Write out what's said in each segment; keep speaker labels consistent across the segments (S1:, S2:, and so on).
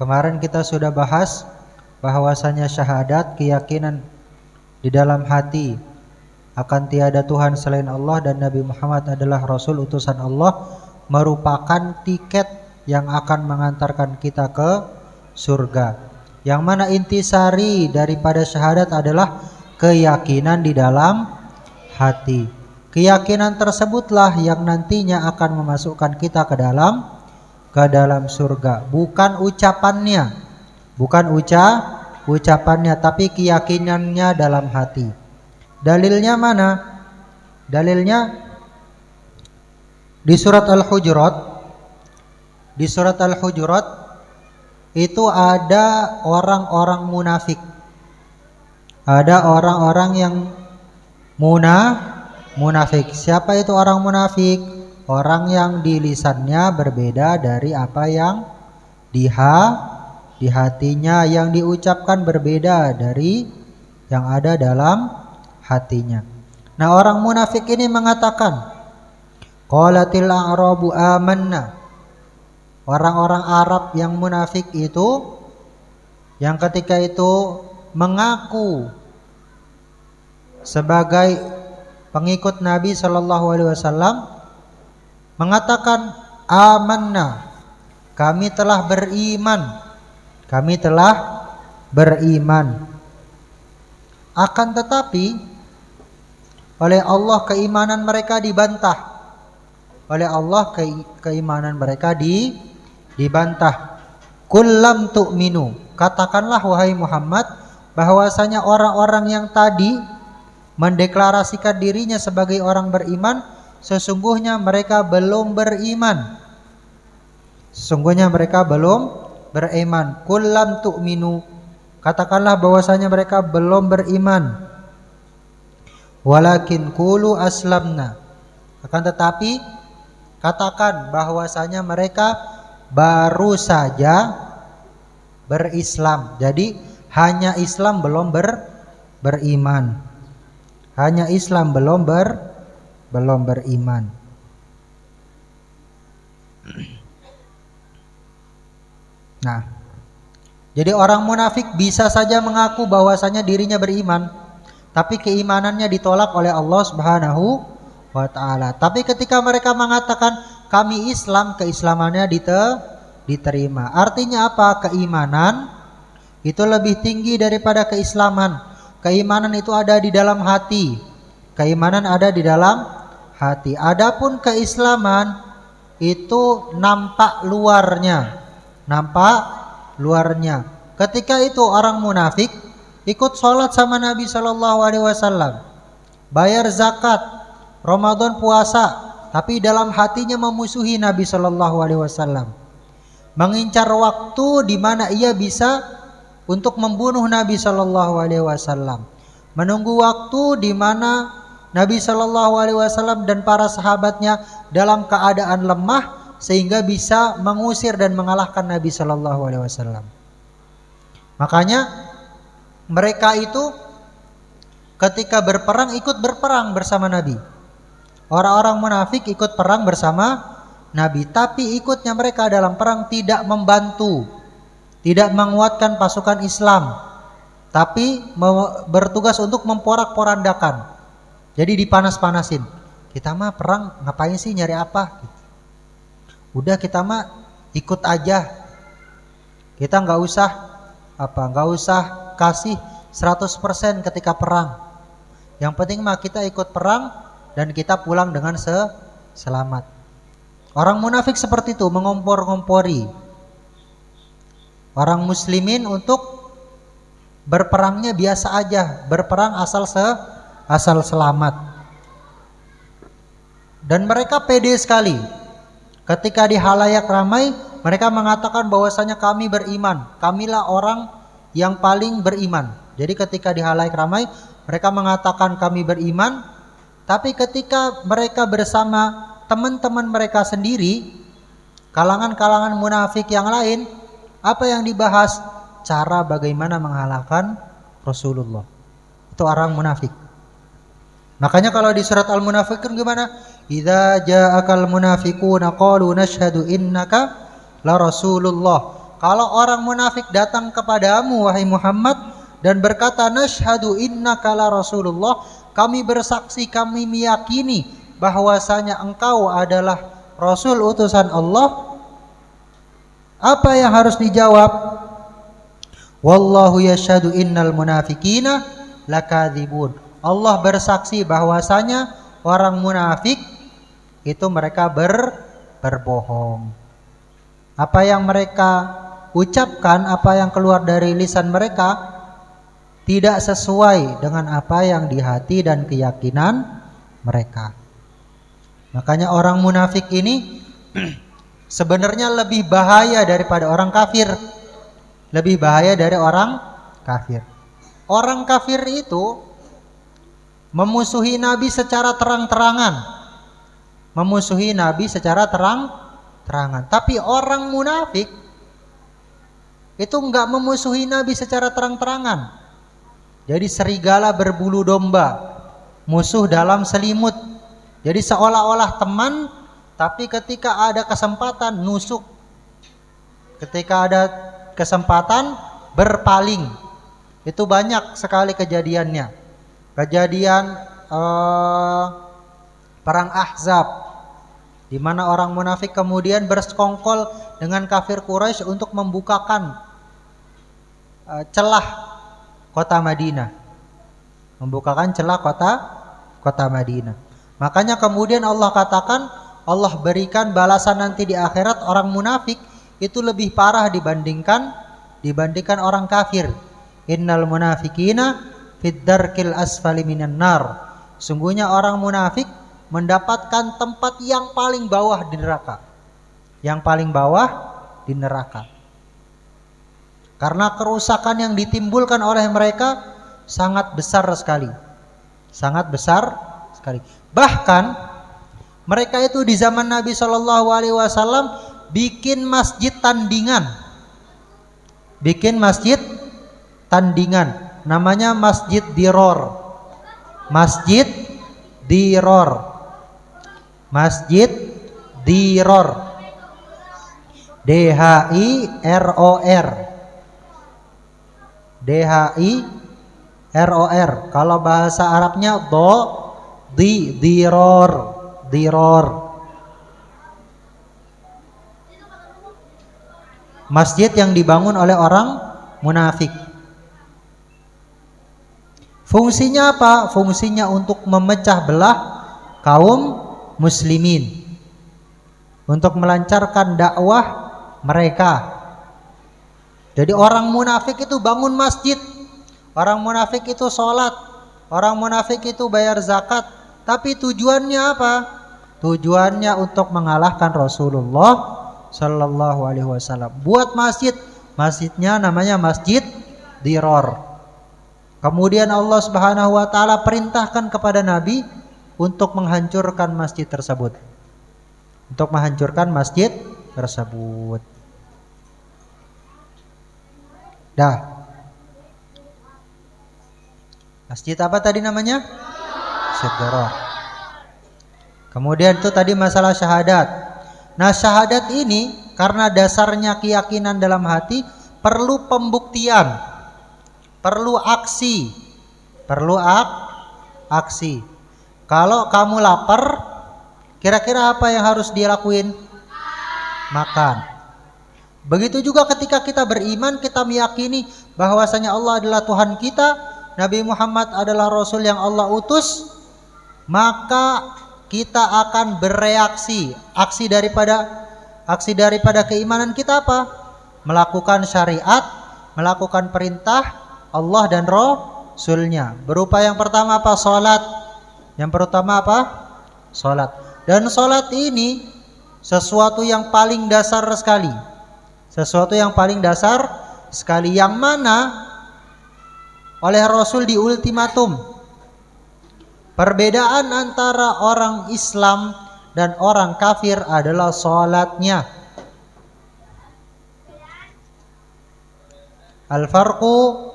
S1: Kemarin kita sudah bahas bahwasanya syahadat, keyakinan di dalam hati akan tiada Tuhan selain Allah dan Nabi Muhammad adalah Rasul utusan Allah, merupakan tiket yang akan mengantarkan kita ke surga. Yang mana intisari daripada syahadat adalah keyakinan di dalam hati. Keyakinan tersebutlah yang nantinya akan memasukkan kita ke dalam surga, bukan ucapannya, ucapannya, tapi keyakinannya dalam hati. Dalilnya mana? Dalilnya di surat Al-Hujurat. Di surat Al-Hujurat itu ada orang-orang munafik. Ada orang-orang yang munafik. Siapa itu orang munafik? Orang yang di lisannya berbeda dari apa yang di hatinya, yang diucapkan berbeda dari yang ada dalam hatinya. Nah, orang munafik ini mengatakan, qalatil a'rabu amanna. Orang-orang Arab yang munafik itu, yang ketika itu mengaku sebagai pengikut Nabi Shallallahu Alaihi Wasallam, mengatakan amanna, kami telah beriman. Akan tetapi oleh Allah keimanan mereka dibantah. Oleh Allah keimanan mereka dibantah. Kullam tu'minu, katakanlah wahai Muhammad bahwasanya orang-orang yang tadi mendeklarasikan dirinya sebagai orang beriman, sesungguhnya mereka belum beriman. Kullam tu'minu, katakanlah bahwasanya mereka belum beriman. Walakin qulu aslamna, akan tetapi katakan bahwasanya mereka baru saja berislam. Jadi hanya Islam belum beriman. Hanya Islam belum beriman. Nah, jadi orang munafik bisa saja mengaku bahwasanya dirinya beriman, tapi keimanannya ditolak oleh Allah Subhanahu wa taala. Tapi ketika mereka mengatakan kami Islam, keislamannya diterima. Artinya apa? Keimanan itu lebih tinggi daripada keislaman. Keimanan itu ada di dalam hati. Keimanan ada di dalam hati. Adapun keislaman itu nampak luarnya. Ketika itu orang munafik ikut sholat sama Nabi Shallallahu Alaihi Wasallam, bayar zakat, Ramadan puasa, tapi dalam hatinya memusuhi Nabi Shallallahu Alaihi Wasallam, mengincar waktu di mana ia bisa untuk membunuh Nabi Shallallahu Alaihi Wasallam, menunggu waktu di mana Nabi Shallallahu Alaihi Wasallam dan para sahabatnya dalam keadaan lemah sehingga bisa mengusir dan mengalahkan Nabi Shallallahu Alaihi Wasallam. Makanya mereka itu ketika berperang ikut berperang bersama Nabi. Orang-orang munafik ikut perang bersama Nabi, tapi ikutnya mereka dalam perang tidak membantu, tidak menguatkan pasukan Islam, tapi bertugas untuk memporak-porandakan. Jadi dipanas-panasin. Kita mah perang ngapain sih, nyari apa? Udah kita mah ikut aja. Kita nggak usah kasih 100% ketika perang. Yang penting mah kita ikut perang dan kita pulang dengan selamat. Orang munafik seperti itu, mengompor-ngompori orang muslimin untuk berperangnya biasa aja, berperang asal selamat. Dan mereka pede sekali. Ketika di halayak ramai, mereka mengatakan bahwasanya kami beriman, kamilah orang yang paling beriman. Jadi ketika di halayak ramai, mereka mengatakan kami beriman, tapi ketika mereka bersama teman-teman mereka sendiri, kalangan-kalangan munafik yang lain, apa yang dibahas? Cara bagaimana mengalahkan Rasulullah. Itu orang munafik. Makanya kalau di surat Al-Munafiqun gimana? Idza ja'akal munafiquna qalu nashhadu innaka la Rasulullah. Kalau orang munafik datang kepadamu wahai Muhammad dan berkata nasyhadu innaka la Rasulullah, kami bersaksi, kami meyakini bahwasanya engkau adalah Rasul utusan Allah. Apa yang harus dijawab? Wallahu yashhadu innal munafiqina lakadzibun. Allah bersaksi bahwasanya orang munafik itu mereka berbohong. Apa yang mereka ucapkan, apa yang keluar dari lisan mereka tidak sesuai dengan apa yang di hati dan keyakinan mereka. Makanya orang munafik ini sebenarnya lebih bahaya daripada orang kafir. Lebih bahaya dari orang kafir. Orang kafir itu memusuhi Nabi secara terang-terangan. Memusuhi Nabi secara terang-terangan. Tapi orang munafik itu enggak memusuhi Nabi secara terang-terangan. Jadi serigala berbulu domba, musuh dalam selimut. Jadi seolah-olah teman, tapi ketika ada kesempatan nusuk. Ketika ada kesempatan berpaling. Itu banyak sekali kejadiannya. Kejadian perang Ahzab, di mana orang munafik kemudian bersekongkol dengan kafir Quraisy untuk membukakan celah kota Madinah. Membukakan celah kota Madinah. Makanya kemudian Allah katakan, Allah berikan balasan nanti di akhirat orang munafik itu lebih parah dibandingkan orang kafir. Innal munafiqina fid darkil asfali minan nar. Sungguhnya orang munafik mendapatkan tempat yang paling bawah di neraka. Yang paling bawah di neraka. Karena kerusakan yang ditimbulkan oleh mereka sangat besar sekali. Sangat besar sekali. Bahkan mereka itu di zaman Nabi SAW bikin masjid tandingan. Bikin masjid tandingan. Namanya Masjid Diror. Masjid Diror. Masjid Diror. D-H-I-R-O-R. D-H-I-R-O-R. Kalau bahasa Arabnya diror. Diror. Masjid yang dibangun oleh orang munafik. Fungsinya apa? Fungsinya untuk memecah belah kaum muslimin, untuk melancarkan dakwah mereka. Jadi orang munafik itu bangun masjid, orang munafik itu sholat, orang munafik itu bayar zakat. Tapi tujuannya apa? Tujuannya untuk mengalahkan Rasulullah Sallallahu Alaihi Wasallam. Buat masjid, masjidnya namanya Masjid Diror. Kemudian Allah Subhanahu Wa Taala perintahkan kepada Nabi untuk menghancurkan masjid tersebut. Untuk menghancurkan masjid tersebut. Dah. Masjid apa tadi namanya? Masjid Diror. Kemudian itu tadi masalah syahadat. Nah, syahadat ini karena dasarnya keyakinan dalam hati, perlu pembuktian, perlu aksi, aksi. Kalau kamu lapar, kira-kira apa yang harus dilakuin? Makan. Begitu juga ketika kita beriman, kita meyakini bahwasanya Allah adalah Tuhan kita, Nabi Muhammad adalah Rasul yang Allah utus, maka kita akan bereaksi. Aksi daripada keimanan kita apa? Melakukan syariat, melakukan perintah Allah dan Rasulnya. Berupa yang pertama apa? Salat. Yang pertama apa? Salat. Dan salat ini sesuatu yang paling dasar sekali. Sesuatu yang paling dasar sekali, yang mana oleh Rasul di ultimatum. Perbedaan antara orang Islam dan orang kafir adalah salatnya. Al-farqu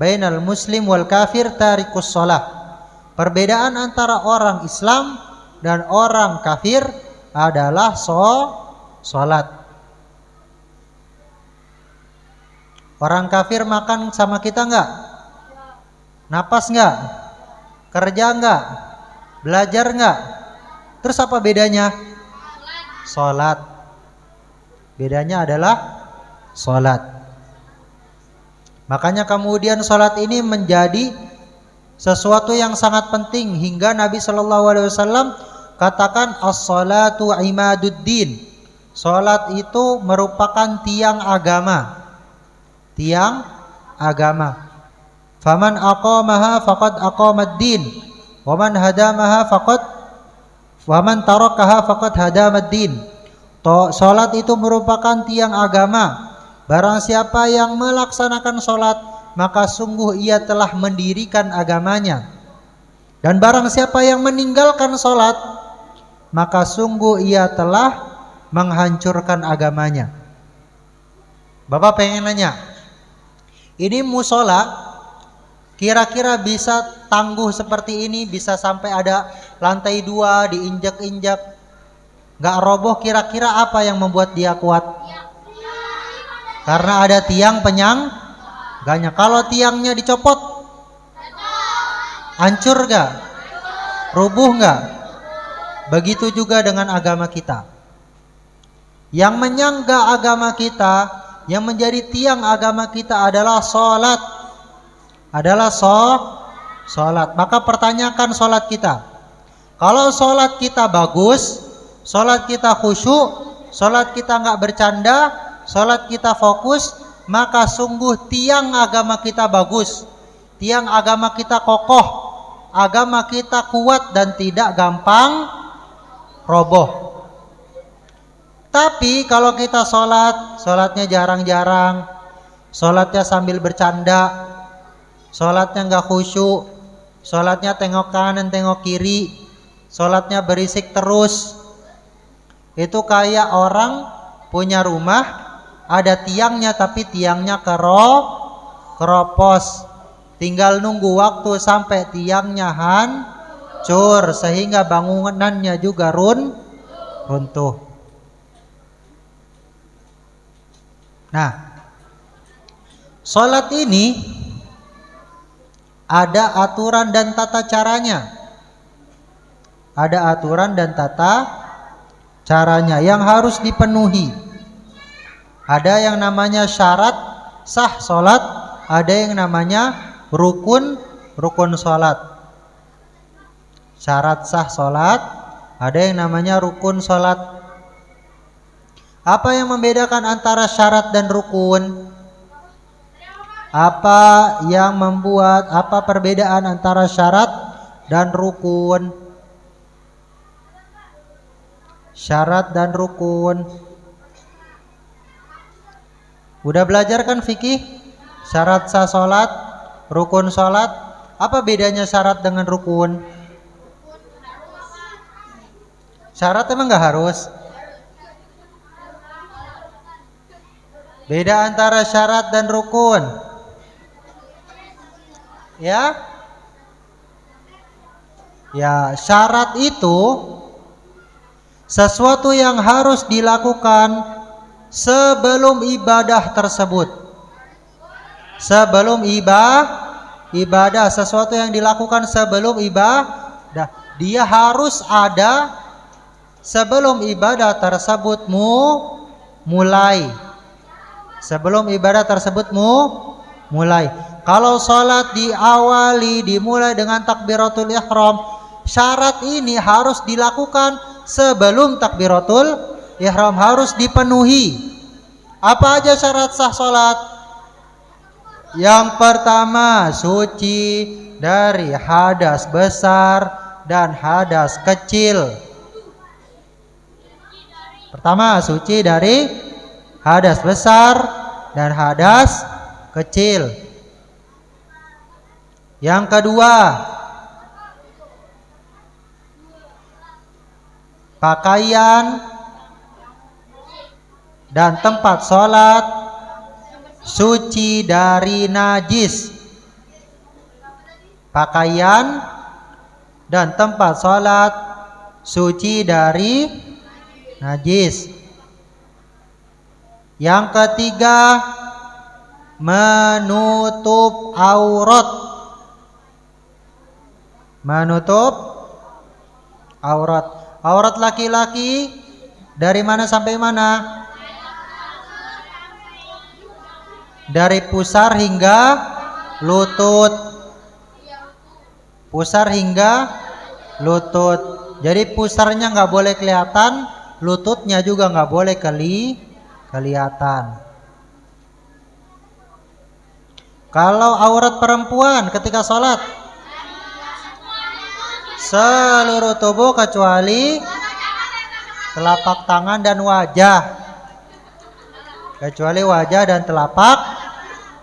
S1: bainal muslim wal kafir tarikus shalah. Perbedaan antara orang Islam dan orang kafir adalah salat. Orang kafir makan sama kita enggak? Napas enggak? Kerja enggak? Belajar enggak? Terus apa bedanya? Sholat. Bedanya adalah sholat. Makanya kemudian sholat ini menjadi sesuatu yang sangat penting hingga Nabi Shallallahu Alaihi Wasallam katakan as-sholatu imaduddin. Sholat itu merupakan tiang agama. Tiang agama. Faman aqamaha faqad aqamad-din, waman hadamaha faqad waman tarakaha faqad hadamad-din. Salat itu merupakan tiang agama. Barang siapa yang melaksanakan salat, maka sungguh ia telah mendirikan agamanya. Dan barang siapa yang meninggalkan salat, maka sungguh ia telah menghancurkan agamanya. Bapak pengen nanya, ini musola kira-kira bisa tangguh seperti ini, bisa sampai ada lantai 2 diinjak-injak, gak roboh, kira-kira apa yang membuat dia kuat? Karena ada tiang penyangganya. Kalau tiangnya dicopot, hancur gak? Rubuh gak? Begitu juga dengan agama kita. Yang menyangga agama kita, yang menjadi tiang agama kita adalah sholat. Adalah sholat. Maka pertanyakan sholat kita. Kalau sholat kita bagus, sholat kita khusyuk, sholat kita nggak bercanda, sholat kita fokus, maka sungguh tiang agama kita bagus, tiang agama kita kokoh, agama kita kuat dan tidak gampang roboh. Tapi kalau kita sholatnya jarang-jarang, sholatnya sambil bercanda, sholatnya nggak khusyuk, sholatnya tengok kanan tengok kiri, sholatnya berisik terus, itu kayak orang punya rumah ada tiangnya tapi tiangnya keropos, tinggal nunggu waktu sampai tiangnya hancur sehingga bangunannya juga runtuh. Nah, sholat ini ada aturan dan tata caranya. Ada aturan dan tata caranya yang harus dipenuhi. Ada yang namanya syarat sah sholat, ada yang namanya rukun sholat. Syarat sah sholat, ada yang namanya rukun sholat. Apa yang membedakan antara syarat dan rukun? Apa perbedaan antara syarat dan rukun? Syarat dan rukun. Udah belajar kan fikih? Syarat sah sholat, rukun sholat. Apa bedanya syarat dengan rukun? Syarat emang gak harus? Beda antara syarat dan rukun. Ya, syarat itu sesuatu yang harus dilakukan sebelum ibadah tersebut. Sebelum ibadah, sesuatu yang dilakukan sebelum ibadah, dia harus ada sebelum ibadah tersebut mulai. Sebelum ibadah tersebut mulai. Kalau sholat dimulai dengan takbiratul ihram, syarat ini harus dilakukan sebelum takbiratul ihram, harus dipenuhi. Apa aja syarat sah sholat? Yang pertama, suci dari hadas besar dan hadas kecil. Pertama, suci dari hadas besar dan hadas kecil. Yang kedua, pakaian dan tempat sholat suci dari najis. Pakaian dan tempat sholat suci dari najis. Yang ketiga, menutup aurat. Menutup aurat. Aurat laki-laki dari mana sampai mana? Dari pusar hingga lutut. Pusar hingga lutut. Jadi pusarnya nggak boleh kelihatan, lututnya juga nggak boleh kelihatan. Kalau aurat perempuan ketika sholat, seluruh tubuh kecuali telapak tangan dan wajah. Kecuali wajah dan telapak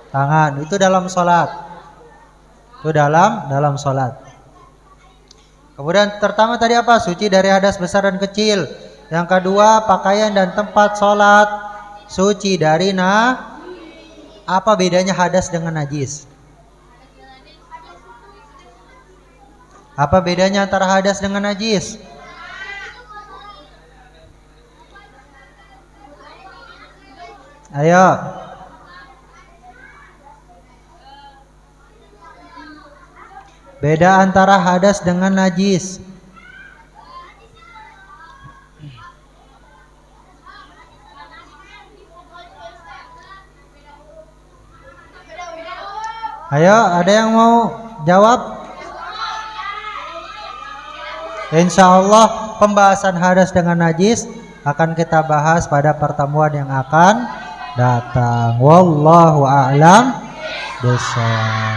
S1: tangan. Itu dalam sholat. Itu dalam sholat. Kemudian pertama tadi apa? Suci dari hadas besar dan kecil. Yang kedua, pakaian dan tempat sholat suci dari apa bedanya hadas dengan najis? Apa bedanya antara hadas dengan najis? Ayo. Beda antara hadas dengan najis. Ayo, ada yang mau jawab? Insya Allah pembahasan hadas dengan najis akan kita bahas pada pertemuan yang akan datang. Wallahu a'lam bishawab.